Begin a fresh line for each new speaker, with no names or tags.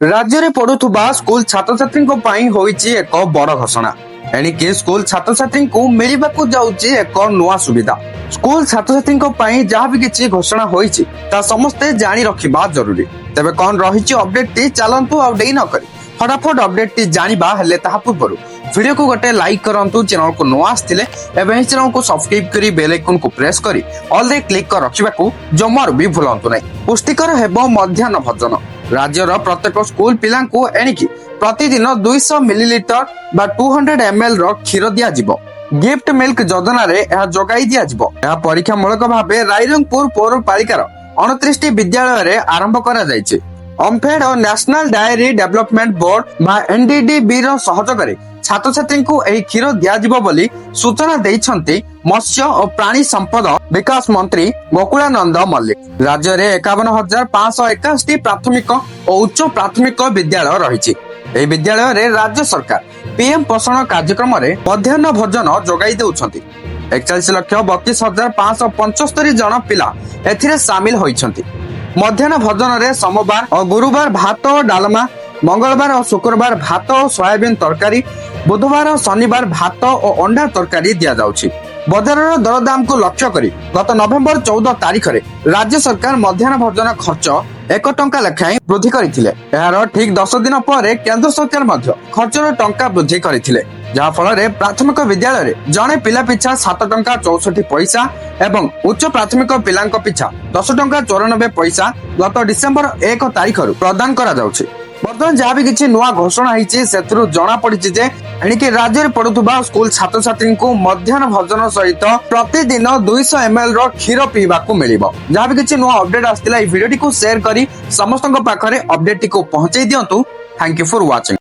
राज्य में पढ़ुवा स्कूल छात्र छात्री होईची एक बड़ घोषणा। एणिकी स्कूल छात्र छात्री को मिलवाकू जाउची एक नुआ सुविधा। स्कूल छात्र छात्री जहाँ भी किसी घोषणा होईची ता समस्ते जानी रखिबा जरूरी। तेबे कौन रही अपडेट टी चलतु आ डेई न करी फटाफट अपडेट टी जानिबा हेले ताहा पूर्व वीडियो को गोटे लाइक करंतु, चैनल को नुआ आस्तिले एवं चैनल को सब्सक्राइब करी बेल आइकन को प्रेस करी ऑल रे क्लिक कर रखिबाकू जमार भी भूलंतु नै। पुष्टिकर हेबो मध्याह्न भोजन। राज्यर प्रत्येक स्कूल पिलांकू एणिकी प्रतिदिन 200 मिलीलिटर बा 200 ml रो क्षीर दिया जिवो। गिफ्ट मिल्क योजना रे यह जोगाई दिया जिवो। यह परीक्षामूलक भाबे रायरंगपुर पौरपालिकार 29 विद्यालय रे आरंभ करा जायछि। ओम्फेड और नेशनल डायरी डेवलपमेंट बोर्ड बा एनडीडीबी रो सहयोगरे छात्र छात्री को एही क्षीर दिया जिवो बोली सूचना दैछन्ति मत्स्य और प्राणी संपद विकास मंत्री गोकुलानंद मल्लिक। राज्य में 51,581 प्राथमिक और उच्च प्राथमिक विद्यालय रही। एही विद्यालय रे राज्य सरकार पीएम पोषण कार्यक्रम रे मध्याह्न भोजन जोगाई देउछन्ति। 41,32,575 जन पिला एथिरे शामिल होइछन्ति। मध्याह्न भोजन रे सोमवार और गुरुवार भात और डालमा, मंगलवार और शुक्रवार भात और सोयाबीन तरकारी, बुधवार और शनिवार भात और अंडा तरकारी दिया जाउछि। बजार दरदाम को लक्ष्य करी गत नवेम्बर 14 तारीख रे राज्य सरकार मध्याह्न भोजन खर्च 1 टंका लेखाएं वृद्धि करथिले। एहार ठीक 10 दिन पर केंद्र सरकार मध्य खर्चर टंका वृद्धि करथिले, जहा फल रे प्राथमिक विद्यालय रे जणे पिला पिछा 7 टंका 64 पैसा एवं उच्च प्राथमिक पिलांक पिछा 10 टंका 94 पैसा गत डिसेम्बर 1 तारीख रु प्रदान करा जाउछि। बर्तमान जहाँ भी किसी नुआ घोषणा होती से जना पड़ी जे एणिकी राज्य में पढ़ुवा स्कूल छात्र छात्री को मध्याह्न भोजन सहित प्रतिदिन 200 ml रो क्षीर पीवाकू मिलिबो। जहाँ भी किसी नुआ अपडेट आस्तिला वीडियो को शेयर करी समस्त पाखरे अपडेट को पहुंचाई दियंतु। Thank you for watching.